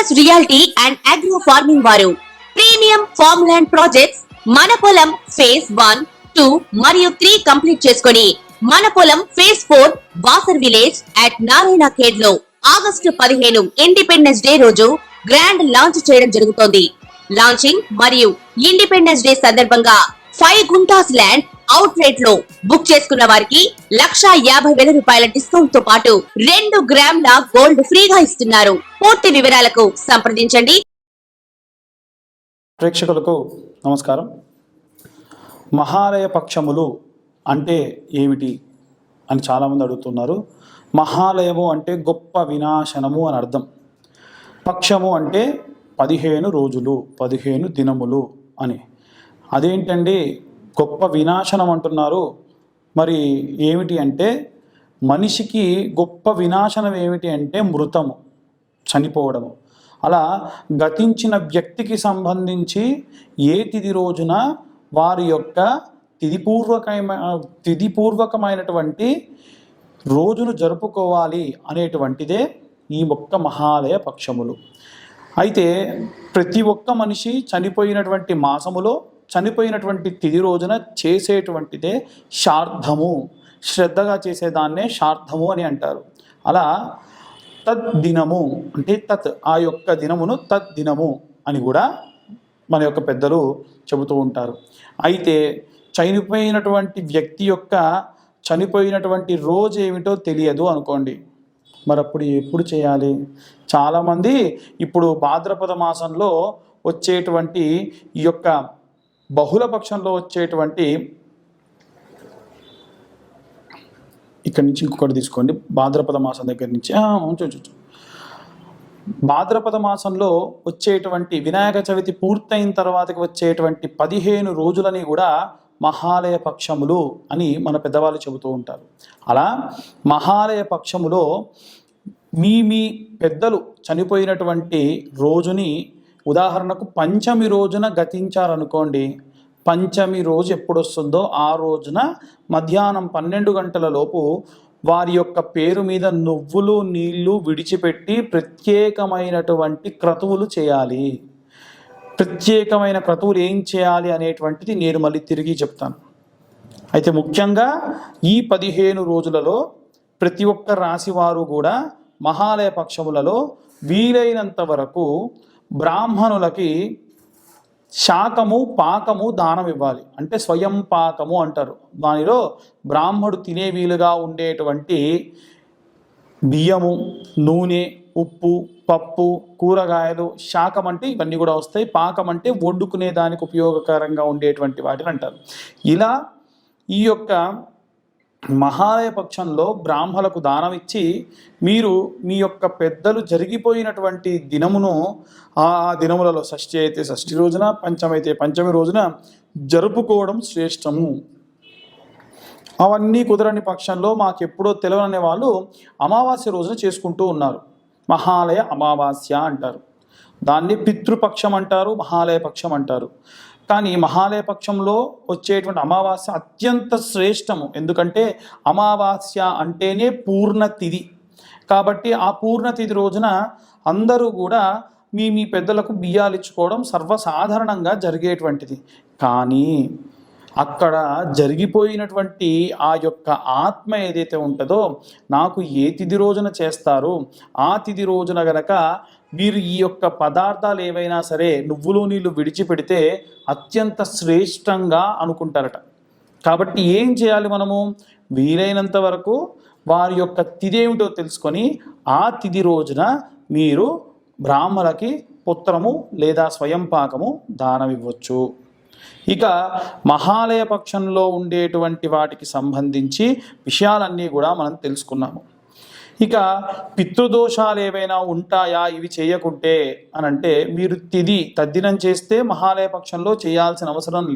Focus reality and agro farming వారు premium farm land projects మన పొలం ఫేజ్ 1, 2 మరియు 3 కంప్లీట్ చేసుకొని మన పొలం phase 4 Wasar village at Narayana Khed లో ఆగస్టు 15 ఇండిపెండెన్స్ డే రోజు గ్రాండ్ లాంచ్ చేయడం జరుగుతోంది. లాంచింగ్ మరియు ఇండిపెండెన్స్ డే సందర్భంగా 5 గుంటాస్ ల్యాండ్ అవుట్ రేట్ లో బుక్ చేసుకున్న వారికి 1,50,000 రూపాయల డిస్కౌంట్ తో పాటు 2 గ్రాముల గోల్డ్ ఫ్రీగా ఇస్తున్నారు. పూర్తి వివరాలకు సంప్రదించండి. ప్రేక్షకులకు నమస్కారం. మహాలయ పక్షములు అంటే ఏమిటి అని చాలామంది అడుగుతున్నారు. మహాలయము అంటే గొప్ప వినాశనము అని అర్థం. పక్షము అంటే 15 రోజులు, 15 దినములు అని. అదేంటండి గొప్ప వినాశనం అంటున్నారు? మరి ఏమిటి అంటే, మనిషికి గొప్ప వినాశనం ఏమిటి అంటే మృతము, చనిపోవడము. అలా గతించిన వ్యక్తికి సంబంధించి ఏ తిథి రోజున వారి యొక్క తిథిపూర్వకమైనటువంటి రోజును జరుపుకోవాలి అనేటువంటిదే ఈ ఒక్క మహాలయ పక్షములు. అయితే ప్రతి ఒక్క మనిషి చనిపోయినటువంటి మాసములో చనిపోయినటువంటి తిథి రోజున చేసేటువంటిదే శ్రాద్ధము. శ్రద్ధగా చేసేదాన్నే శ్రాద్ధము అని అంటారు. అలా తద్దినము అంటే ఆ యొక్క దినమును తద్దినము అని కూడా మన యొక్క పెద్దలు చెబుతూ ఉంటారు. అయితే చనిపోయినటువంటి వ్యక్తి యొక్క చనిపోయినటువంటి రోజు ఏమిటో తెలియదు అనుకోండి, మరి అప్పుడు ఎప్పుడు చేయాలి? చాలామంది ఇప్పుడు భాద్రపద మాసంలో వచ్చేటువంటి ఈ యొక్క బహుళ పక్షంలో వచ్చేటువంటి, ఇక్కడి నుంచి ఇంకొకటి తీసుకోండి, భాద్రపద మాసం దగ్గర నుంచి భాద్రపద మాసంలో వచ్చేటువంటి వినాయక చవితి పూర్తయిన తర్వాతకి వచ్చేటువంటి 15 రోజులని కూడా మహాలయ పక్షములు అని మన పెద్దవాళ్ళు చెబుతూ ఉంటారు. అలా మహాలయ పక్షములో మీ పెద్దలు చనిపోయినటువంటి రోజుని, ఉదాహరణకు పంచమి రోజున గతించారనుకోండి, పంచమి రోజు ఎప్పుడు వస్తుందో ఆ రోజున మధ్యాహ్నం 12 గంటల లోపు వారి యొక్క పేరు మీద నువ్వులు నీళ్లు విడిచిపెట్టి ప్రత్యేకమైనటువంటి క్రతువులు చేయాలి. ప్రత్యేకమైన క్రతువులు ఏం చేయాలి అనేటువంటిది నేను మళ్ళీ తిరిగి చెప్తాను. అయితే ముఖ్యంగా ఈ 15 రోజులలో ప్రతి ఒక్క రాశి వారు కూడా మహాలయ పక్షములలో వీలైనంత వరకు బ్రాహ్మణులకి శాకము పాకము దానం ఇవ్వాలి. అంటే స్వయం పాకము అంటారు. దానిలో బ్రాహ్మడు తినే వీలుగా ఉండేటువంటి బియ్యము, నూనె, ఉప్పు, పప్పు, కూరగాయలు, శాకం అంటే ఇవన్నీ కూడా వస్తాయి. పాకం అంటే వండుకునే దానికి ఉపయోగకరంగా ఉండేటువంటి వాటిని అంటారు. ఇలా ఈ యొక్క మహాలయ పక్షంలో బ్రాహ్మణులకు దానం ఇచ్చి మీరు మీ యొక్క పెద్దలు జరిగిపోయినటువంటి దినమును ఆ దినములలో షష్ఠి అయితే షష్ఠి రోజున, పంచమి అయితే పంచమి రోజున జరుపుకోవడం శ్రేష్టము. అవన్నీ కుదరని పక్షంలో మాకెప్పుడో తెలియని వాళ్ళు అమావాస్య రోజున చేసుకుంటూ ఉన్నారు. మహాలయ అమావాస్య అంటారు. దాన్ని పితృపక్షం అంటారు, మహాలయ పక్షం అంటారు. కానీ మహాలయ పక్షంలో వచ్చేటువంటి అమావాస్య అత్యంత శ్రేష్టము. ఎందుకంటే అమావాస్య అంటేనే పూర్ణ తిథి. కాబట్టి ఆ పూర్ణ తిథి రోజున అందరూ కూడా మీ పెద్దలకు బియ్యాలు ఇచ్చుకోవడం సర్వసాధారణంగా జరిగేటువంటిది. కానీ అక్కడ జరిగిపోయినటువంటి ఆ యొక్క ఆత్మ ఏదైతే ఉంటుందో, నాకు ఏ తిథి రోజున చేస్తారు, ఆ తిథి రోజున గనక మీరు ఈ యొక్క పదార్థాలు ఏవైనా సరే నువ్వులు నీళ్ళు విడిచిపెడితే అత్యంత శ్రేష్టంగా అనుకుంటారట. కాబట్టి ఏం చేయాలి మనము? వీలైనంత వరకు వారి యొక్క తిథి ఏమిటో తెలుసుకొని ఆ తిథి రోజున మీరు బ్రాహ్మణులకి పుత్రము లేదా స్వయం పాకము దానం ఇవ్వచ్చు. ఇక మహాలయ పక్షంలో ఉండేటువంటి వాటికి సంబంధించి విషయాలన్నీ కూడా మనం తెలుసుకున్నాము. ఇక పితృదోషాలు ఏవైనా ఉంటాయా ఇవి చేయకుంటే అని అంటే, మీరు తద్దినం చేస్తే మహాలయ పక్షంలో చేయాల్సిన అవసరం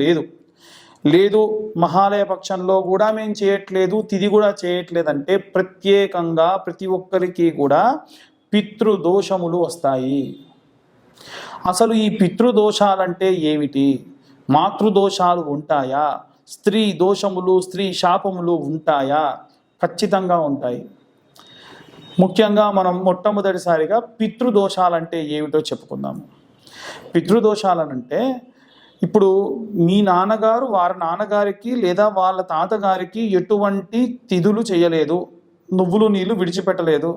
లేదు మహాలయ పక్షంలో కూడా మేము చేయట్లేదు, తిథి కూడా చేయట్లేదంటే ప్రత్యేకంగా ప్రతి ఒక్కరికి కూడా పితృదోషములు వస్తాయి. అసలు ఈ పితృదోషాలంటే ఏమిటి? మాతృదోషాలు ఉంటాయా? స్త్రీ దోషములు, స్త్రీ శాపములు ఉంటాయా? ఖచ్చితంగా ఉంటాయి. ముఖ్యంగా మనం మొట్టమొదటిసారిగా పితృదోషాలంటే ఏమిటో చెప్పుకుందాము. పితృదోషాలనంటే ఇప్పుడు మీ నాన్నగారు వారి నాన్నగారికి లేదా వాళ్ళ తాతగారికి ఎటువంటి తిథులు చేయలేదు, నువ్వులు నీళ్ళు విడిచిపెట్టలేదు,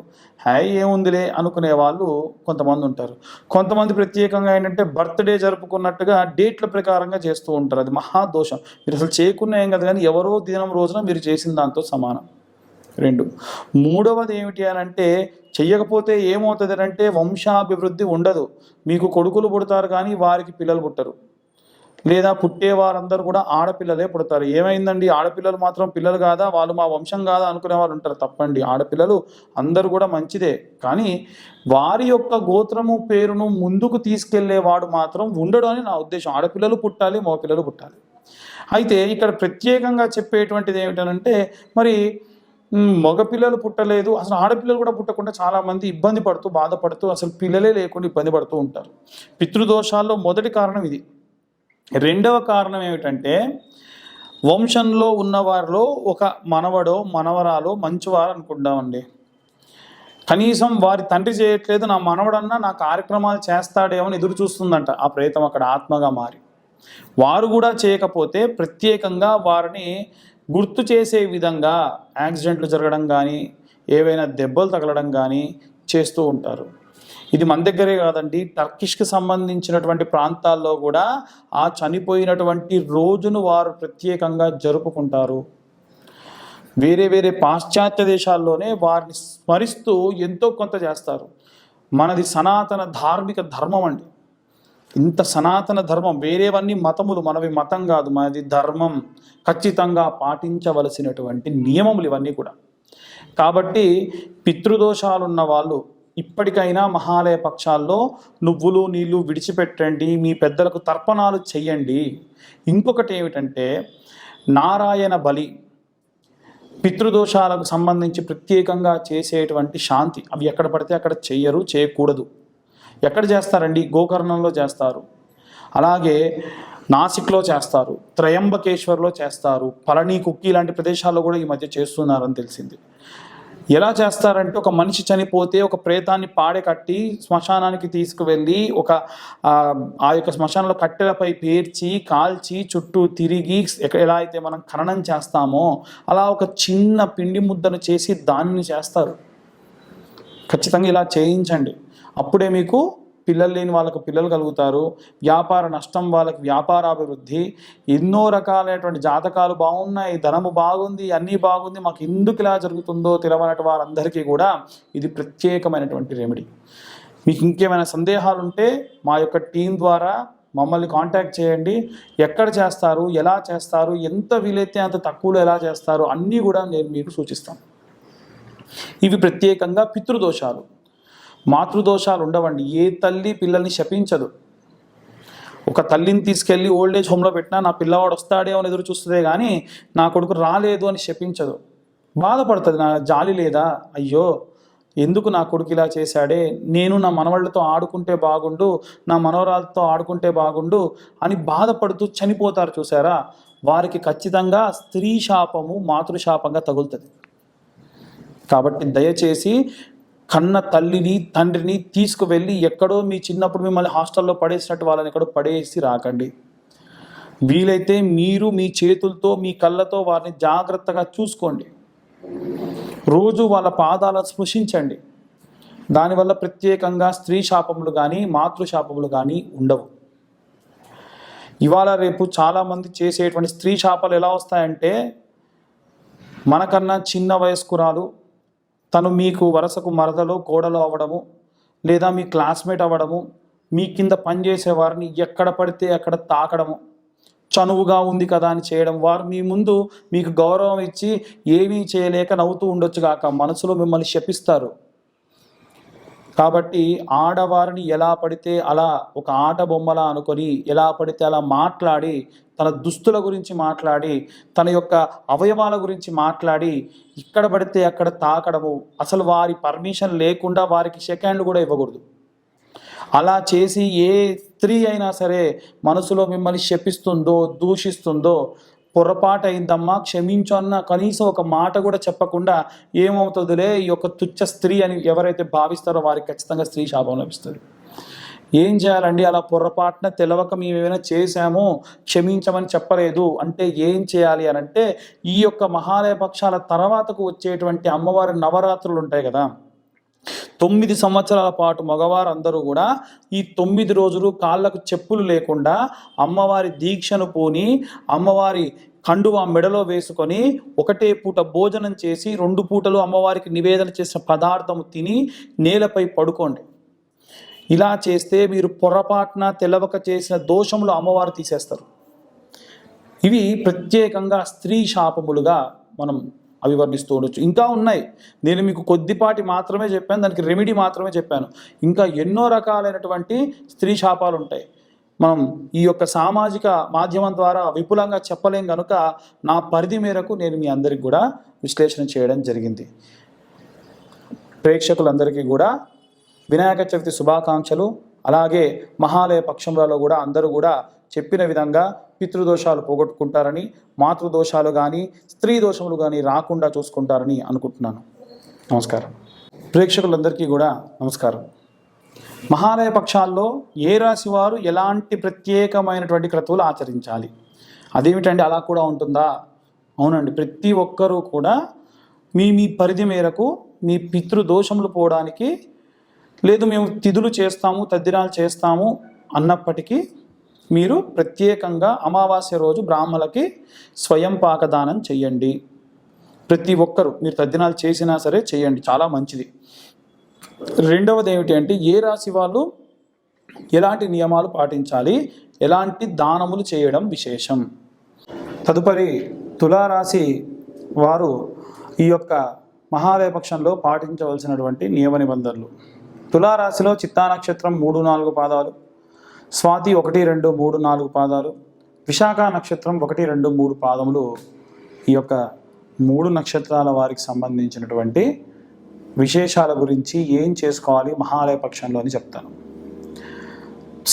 హాయ్ ఏముందిలే అనుకునే వాళ్ళు కొంతమంది ఉంటారు. కొంతమంది ప్రత్యేకంగా ఏంటంటే బర్త్డే జరుపుకున్నట్టుగా డేట్ల ప్రకారంగా చేస్తూ ఉంటారు. అది మహాదోషం. మీరు అసలు చేయకున్నా ఏం కదా, కానీ ఎవరో దినం రోజున మీరు చేసిన దాంతో సమానం. 2, మూడవది ఏమిటి అని అంటే, చెయ్యకపోతే ఏమవుతుంది అంటే వంశాభివృద్ధి ఉండదు. మీకు కొడుకులు పుడతారు కానీ వారికి పిల్లలు పుట్టరు, లేదా పుట్టే వారందరూ కూడా ఆడపిల్లలే పుడతారు. ఏమైందండి, ఆడపిల్లలు మాత్రం పిల్లలు కాదా, వాళ్ళు మా వంశం కాదా అనుకునే వాళ్ళు ఉంటారు. తప్పండి, ఆడపిల్లలు అందరూ కూడా మంచిదే, కానీ వారి యొక్క గోత్రము పేరును ముందుకు తీసుకెళ్లేవాడు మాత్రం ఉండడు అని నా ఉద్దేశం. ఆడపిల్లలు పుట్టాలి, మగపిల్లలు పుట్టాలి. అయితే ఇక్కడ ప్రత్యేకంగా చెప్పేటువంటిది ఏమిటనంటే, మరి మగపిల్లలు పుట్టలేదు, అసలు ఆడపిల్లలు కూడా పుట్టకుండా చాలామంది ఇబ్బంది పడుతూ బాధపడుతూ అసలు పిల్లలే లేకుండా ఇబ్బంది పడుతూ ఉంటారు. పితృదోషాల్లో మొదటి కారణం ఇది. రెండవ కారణం ఏమిటంటే, వంశంలో ఉన్నవారిలో ఒక మనవడో మనవరాలో మంచివారు అనుకుంటామండి. కనీసం వారి తండ్రి చేయట్లేదు, నా మనవడన్నా నా కార్యక్రమాలు చేస్తాడేమో అని ఎదురు చూస్తుందంట ఆ ప్రేతం అక్కడ ఆత్మగా మారి. వారు కూడా చేయకపోతే ప్రత్యేకంగా వారిని గుర్తు చేసే విధంగా యాక్సిడెంట్లు జరగడం కానీ, ఏవైనా దెబ్బలు తగలడం కానీ చేస్తూ ఉంటారు. ఇది మన దగ్గరే కాదండి, టర్కిష్కి సంబంధించినటువంటి ప్రాంతాల్లో కూడా ఆ చనిపోయినటువంటి రోజును వారు ప్రత్యేకంగా జరుపుకుంటారు. వేరే వేరే పాశ్చాత్య దేశాల్లోనే వారిని స్మరిస్తూ ఎంతో కొంత చేస్తారు. మనది సనాతన ధార్మిక ధర్మం అండి. ఇంత సనాతన ధర్మం, వేరేవన్నీ మతములు, మనవి మతం కాదు, మనది ధర్మం. ఖచ్చితంగా పాటించవలసినటువంటి నియమములు ఇవన్నీ కూడా. కాబట్టి పితృదోషాలున్న వాళ్ళు ఇప్పటికైనా మహాలయ పక్షాల్లో నువ్వులు నీళ్ళు విడిచిపెట్టండి, మీ పెద్దలకు తర్పణాలు చెయ్యండి. ఇంకొకటి ఏమిటంటే, నారాయణ బలి పితృదోషాలకు సంబంధించి ప్రత్యేకంగా చేసేటువంటి శాంతి. అవి ఎక్కడ పడితే అక్కడ చెయ్యరు, చేయకూడదు. ఎక్కడ చేస్తారండి, గోకర్ణంలో చేస్తారు, అలాగే నాసిక్లో చేస్తారు, త్రయంబకేశ్వర్లో చేస్తారు, పళని కుక్కి లాంటి ప్రదేశాల్లో కూడా ఈ మధ్య చేస్తున్నారని తెలిసింది. ఎలా చేస్తారంటే, ఒక మనిషి చనిపోతే ఒక ప్రేతాన్ని పాడె కట్టి శ్మశానానికి తీసుకువెళ్ళి ఆ యొక్క శ్మశానంలో కట్టెలపై పేర్చి కాల్చి చుట్టూ తిరిగి ఎలా అయితే మనం ఖననం చేస్తామో అలా ఒక చిన్న పిండి ముద్దను చేసి దానిని చేస్తారు. ఖచ్చితంగా ఇలా చేయించండి. అప్పుడే మీకు పిల్లలు లేని వాళ్ళకు పిల్లలు కలుగుతారు, వ్యాపార నష్టం వాళ్ళకి వ్యాపారాభివృద్ధి, ఎన్నో రకాలైనటువంటి జాతకాలు బాగున్నాయి, ధనము బాగుంది, అన్నీ బాగుంది, మాకు ఎందుకు ఇలా జరుగుతుందో తెలియనటువంటి వారందరికీ కూడా ఇది ప్రత్యేకమైనటువంటి రెమెడీ. మీకు ఇంకేమైనా సందేహాలు ఉంటే మా యొక్క టీం ద్వారా మమ్మల్ని కాంటాక్ట్ చేయండి. ఎక్కడ చేస్తారు, ఎలా చేస్తారు, ఎంత వీలైతే అంత తక్కువలో ఎలా చేస్తారు అన్నీ కూడా నేను మీకు సూచిస్తాను. ఇవి ప్రత్యేకంగా పితృదోషాలు. మాతృదోషాలు ఉండవండి. ఏ తల్లి పిల్లల్ని శపించదు. ఒక తల్లిని తీసుకెళ్ళి ఓల్డేజ్ హోమ్లో పెట్టినా నా పిల్లవాడు వస్తాడే అని ఎదురు చూస్తుందే కానీ నా కొడుకు రాలేదు అని శపించదు. బాధపడుతుంది, నా జాలి లేదా, అయ్యో ఎందుకు నా కొడుకు ఇలా చేశాడే, నేను నా మనవాళ్ళతో ఆడుకుంటే బాగుండు, నా మనవరాలతో ఆడుకుంటే బాగుండు అని బాధపడుతూ చనిపోతారు చూసారా, వారికి ఖచ్చితంగా స్త్రీ శాపము మాతృశాపంగా తగులుతుంది. కాబట్టి దయచేసి కన్న తల్లిని తండ్రిని తీసుకువెళ్ళి ఎక్కడో మీ చిన్నప్పుడు మిమ్మల్ని హాస్టల్లో పడేసినట్టు వాళ్ళని ఎక్కడో పడేసి రాకండి. వీలైతే మీరు మీ చేతులతో మీ కళ్ళతో వారిని జాగ్రత్తగా చూసుకోండి. రోజు వాళ్ళ పాదాలను స్పృశించండి. దానివల్ల ప్రత్యేకంగా స్త్రీ శాపములు కానీ మాతృశాపములు కానీ ఉండవు. ఇవాళ రేపు చాలామంది చేసేటువంటి స్త్రీ శాపాలు ఎలా వస్తాయంటే, మనకన్నా చిన్న వయస్కురాలు తను మీకు వరుసకు మరదలో కోడలు అవ్వడము, లేదా మీ క్లాస్మేట్ అవ్వడము, మీ కింద పనిచేసే వారిని ఎక్కడ పడితే అక్కడ తాకడము, చనువుగా ఉంది కదా అని చేయడం, వారు మీ ముందు మీకు గౌరవం ఇచ్చి ఏమీ చేయలేక నవ్వుతూ ఉండొచ్చు కాక మనసులో మిమ్మల్ని శపిస్తారు. కాబట్టి ఆడవారిని ఎలా పడితే అలా ఒక ఆట బొమ్మలా అనుకొని ఎలా పడితే అలా మాట్లాడి, తన దుస్తుల గురించి మాట్లాడి, తన యొక్క అవయవాల గురించి మాట్లాడి ఇక్కడ పడితే అక్కడ తాకడము, అసలు వారి పర్మిషన్ లేకుండా వారికి సెకండ్లు కూడా ఇవ్వకూడదు. అలా చేసి ఏ స్త్రీ అయినా సరే మనసులో మిమ్మల్ని శపిస్తుందో దూషిస్తుందో పొరపాటు అయిందమ్మా క్షమించు అన్న కనీసం ఒక మాట కూడా చెప్పకుండా ఏమవుతుందిలే ఈ యొక్క తుచ్చ స్త్రీ అని ఎవరైతే భావిస్తారో వారికి ఖచ్చితంగా స్త్రీ శాపం లభిస్తుంది. ఏం చేయాలండి? అలా పొరపాటున తెలవక మేము ఏమైనా చేశాము, క్షమించమని చెప్పలేదు అంటే ఏం చేయాలి అని అంటే, ఈ యొక్క మహాలయ పక్షాల తర్వాతకు వచ్చేటువంటి అమ్మవారి నవరాత్రులు ఉంటాయి కదా, 9 సంవత్సరాల పాటు మగవారందరూ కూడా ఈ 9 రోజులు కాళ్ళకు చెప్పులు లేకుండా అమ్మవారి దీక్షను పూని అమ్మవారి కండువా మెడలో వేసుకొని ఒకటే పూట భోజనం చేసి 2 పూటలు అమ్మవారికి నివేదన చేసిన పదార్థము తిని నేలపై పడుకోండి. ఇలా చేస్తే మీరు పొరపాటున తెలవక చేసిన దోషములు అమ్మవారు తీసేస్తారు. ఇవి ప్రత్యేకంగా స్త్రీ శాపములుగా మనం అవివర్ణిస్తూ ఉండొచ్చు. ఇంకా ఉన్నాయి, నేను మీకు కొద్దిపాటి మాత్రమే చెప్పాను, దానికి రెమెడీ మాత్రమే చెప్పాను. ఇంకా ఎన్నో రకాలైనటువంటి స్త్రీ శాపాలు ఉంటాయి. మనం ఈ యొక్క సామాజిక మాధ్యమం ద్వారా విపులంగా చెప్పలేం కనుక నా పరిధి మేరకు నేను మీ అందరికి కూడా విశ్లేషణ చేయడం జరిగింది. ప్రేక్షకులందరికీ కూడా వినాయక చవితి శుభాకాంక్షలు. అలాగే మహాలయ పక్షంలో కూడా అందరూ కూడా చెప్పిన విధంగా పితృదోషాలు పోగొట్టుకుంటారని, మాతృదోషాలు కానీ స్త్రీ దోషములు కానీ రాకుండా చూసుకుంటారని అనుకుంటున్నాను. నమస్కారం. ప్రేక్షకులందరికీ కూడా నమస్కారం. మహాలయ పక్షాల్లో ఏ రాశి వారు ఎలాంటి ప్రత్యేకమైనటువంటి క్రతువులు ఆచరించాలి? అదేమిటండి అలా కూడా ఉంటుందా? అవునండి, ప్రతి ఒక్కరూ కూడా మీ పరిధి మేరకు మీ పితృదోషములు పోవడానికి, లేదు మేము తిథులు చేస్తాము తద్దినాలు చేస్తాము అన్నప్పటికీ మీరు ప్రత్యేకంగా అమావాస్య రోజు బ్రాహ్మణులకి స్వయం పాకదానం చెయ్యండి. ప్రతి ఒక్కరు మీరు తద్దినాలు చేసినా సరే చేయండి, చాలా మంచిది. రెండవది ఏమిటి అంటే, ఏ రాశి వాళ్ళు ఎలాంటి నియమాలు పాటించాలి, ఎలాంటి దానములు చేయడం విశేషం. తదుపరి తులారాశి వారు ఈ యొక్క మహాలయ పక్షంలో పాటించవలసినటువంటి నియమ నిబంధనలు. తులారాశిలో చిత్తా నక్షత్రం 3-4 పాదాలు, స్వాతి 1-2-3-4 పాదాలు, విశాఖ నక్షత్రం 1-2-3 పాదములు ఈ యొక్క 3 నక్షత్రాల వారికి సంబంధించినటువంటి విశేషాల గురించి ఏం చేసుకోవాలి మహాలయ పక్షంలో అని చెప్తాను.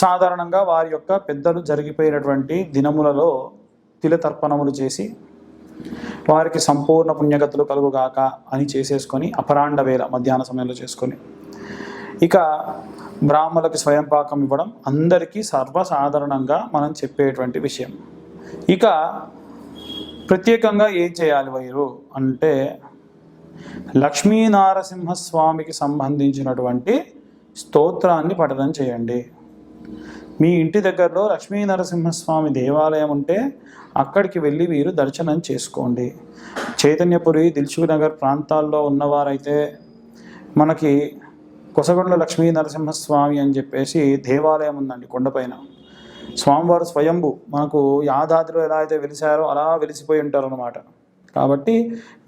సాధారణంగా వారి యొక్క పెద్దలు జరిగిపోయినటువంటి దినములలో తిలతర్పణములు చేసి వారికి సంపూర్ణ పుణ్యగతులు కలుగుగాక అని చేసేసుకొని అపరాండ వేళ మధ్యాహ్న సమయంలో చేసుకొని ఇక బ్రాహ్మణులకు స్వయం పాకం ఇవ్వడం అందరికీ సర్వసాధారణంగా మనం చెప్పేటువంటి విషయం. ఇక ప్రత్యేకంగా ఏం చేయాలి వీరు అంటే, లక్ష్మీనారసింహస్వామికి సంబంధించినటువంటి స్తోత్రాన్ని పఠనం చేయండి. మీ ఇంటి దగ్గరలో లక్ష్మీనరసింహస్వామి దేవాలయం ఉంటే అక్కడికి వెళ్ళి మీరు దర్శనం చేసుకోండి. చైతన్యపురి, దిల్సుఖ్ నగర్ ప్రాంతాల్లో ఉన్నవారైతే మనకి కొసగొండ లక్ష్మీనరసింహస్వామి అని చెప్పేసి దేవాలయం ఉందండి కొండపైన. స్వామివారు స్వయంభు మనకు యాదాద్రిలో ఎలా అయితే వెలిసారో అలా వెలిసిపోయి ఉంటారు అన్నమాట. కాబట్టి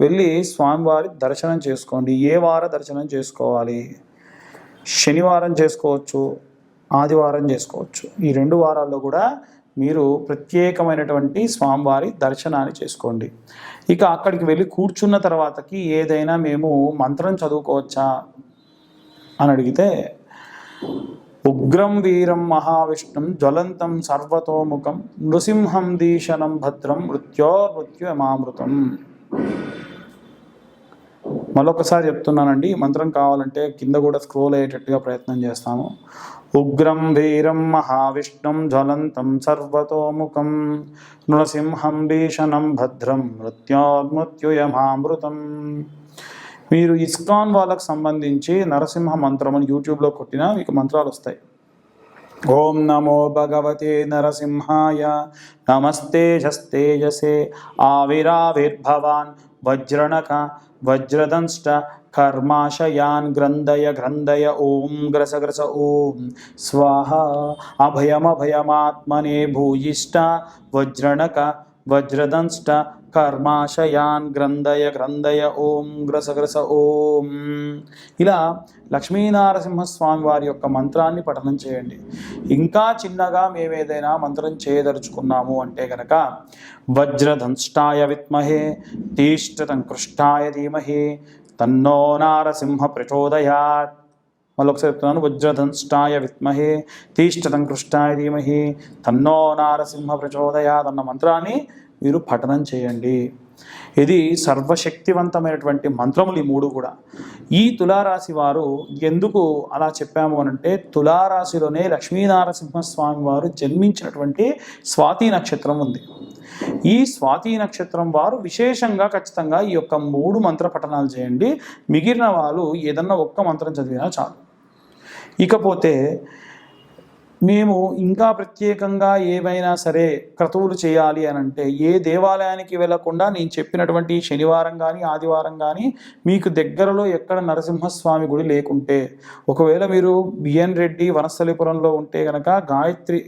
వెళ్ళి స్వామివారి దర్శనం చేసుకోండి. ఏ వార దర్శనం చేసుకోవాలి? శనివారం చేసుకోవచ్చు, ఆదివారం చేసుకోవచ్చు. ఈ 2 వారాల్లో కూడా మీరు ప్రత్యేకమైనటువంటి స్వామివారి దర్శనాన్ని చేసుకోండి. ఇక అక్కడికి వెళ్ళి కూర్చున్న తర్వాతకి ఏదైనా మేము మంత్రం చదువుకోవచ్చా అని అడిగితే, ఉగ్రం వీరం మహావిష్ణుం జ్వలంతం సర్వతోముఖం నృసింహం దీశనం భద్రం మృత్యోర్మృత్యుమామృతం. మరొకసారి చెప్తున్నానండి, ఈ మంత్రం కావాలంటే కింద కూడా స్క్రోల్ అయ్యేటట్టుగా ప్రయత్నం చేస్తాము. ఉగ్రం వీరం మహావిష్ణుం జ్వలంతం సర్వతోముఖం నృసింహం భీషణం భద్రం మృత్యోర్మృత్యుయమామృతం. మీరు ఇస్కాన్ వాళ్ళకు సంబంధించి నరసింహ మంత్రం అని యూట్యూబ్లో కొట్టినా మీకు మంత్రాలు వస్తాయి. ఓం నమో భగవతే నరసింహాయ నమస్తేజస్తేజసే ఆవిరావిర్భవాన్ వజ్రణక వజ్రదంష్ట కర్మాశయాన్ గ్రంథయ గ్రంథయ ఓం గ్రస గ్రస ఓం స్వాహ అభయమభయమాత్మనే భూయిష్ట వజ్రణక వజ్రదంష్ట కర్మాశయాన్ గ్రంథయ గ్రంథయ ఓం గ్రస గ్రస ఓం. ఇలా లక్ష్మీనారసింహస్వామి వారి యొక్క మంత్రాన్ని పఠనం చేయండి. ఇంకా చిన్నగా మేమేదైనా మంత్రం చేయదలుచుకున్నాము అంటే కనుక వజ్రదంష్టాయ విద్మహే తీష్ట సంకృష్టాయ ధీమహి తన్నో నారసింహ ప్రచోదయాత్. మళ్ళీ ఒకసారి చెప్తున్నాను, వజ్రధంష్టాయ విద్మహే తీష్టతం కృష్ణాయ ధీమహి తన్నో నారసింహ ప్రచోదయాత్ అన్న మంత్రాన్ని మీరు పఠనం చేయండి. ఇది సర్వశక్తివంతమైనటువంటి మంత్రములు ఈ మూడు కూడా. ఈ తులారాశి వారు ఎందుకు అలా చెప్పాము అనంటే, తులారాశిలోనే లక్ష్మీనారసింహస్వామి వారు జన్మించినటువంటి స్వాతి నక్షత్రం ఉంది. ఈ స్వాతి నక్షత్రం వారు విశేషంగా ఖచ్చితంగా ఈ యొక్క 3 మంత్ర పఠనాలు చేయండి. మిగిలిన వాళ్ళు ఏదన్నా ఒక్క మంత్రం చదివినా చాలు. ఇకపోతే మేము ఇంకా ప్రత్యేకంగా ఏవైనా సరే క్రతువులు చేయాలి అని అంటే, ఏ దేవాలయానికి వెళ్లకుండా నేను చెప్పినటువంటి శనివారం కానీ ఆదివారం కానీ మీకు దగ్గరలో ఎక్కడ నరసింహస్వామి గుడి లేకుంటే, ఒకవేళ మీరు బిఎన్ రెడ్డి వనస్థలిపురంలో ఉంటే కనుక గాయత్రి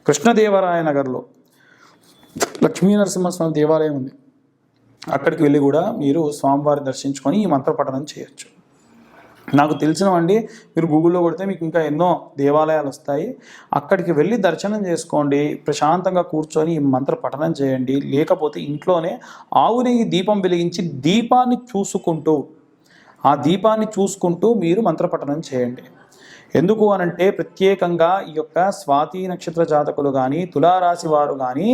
కృష్ణదేవరాయ నగర్లో లక్ష్మీ నరసింహస్వామి దేవాలయం ఉంది, అక్కడికి వెళ్ళి కూడా మీరు స్వామివారిని దర్శించుకొని ఈ మంత్ర పఠనం చేయొచ్చు. నాకు తెలిసినవండి, మీరు గూగుల్లో కొడితే మీకు ఇంకా ఎన్నో దేవాలయాలు వస్తాయి. అక్కడికి వెళ్ళి దర్శనం చేసుకోండి, ప్రశాంతంగా కూర్చొని ఈ మంత్ర పఠనం చేయండి. లేకపోతే ఇంట్లోనే ఆవు నెయ్యి దీపం వెలిగించి ఆ దీపాన్ని చూసుకుంటూ మీరు మంత్ర పఠనం చేయండి. ఎందుకు అనంటే, ప్రత్యేకంగా ఈ యొక్క స్వాతి నక్షత్ర జాతకులు కానీ తులారాశి వారు కానీ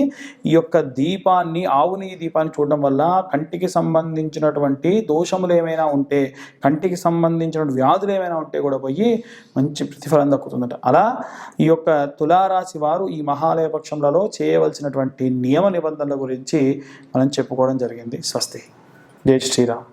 ఈ యొక్క దీపాన్ని, ఆవు నెయ్యి దీపాన్ని చూడడం వల్ల కంటికి సంబంధించినటువంటి దోషములు ఏమైనా ఉంటే, కంటికి సంబంధించిన వ్యాధులు ఏమైనా ఉంటే కూడా పోయి మంచి ప్రతిఫలం దక్కుతుందట. అలా ఈ యొక్క తులారాశి వారు ఈ మహాలయ పక్షంలో చేయవలసినటువంటి నియమ నిబంధనల గురించి మనం చెప్పుకోవడం జరిగింది. స్వస్తి. జై శ్రీరామ్.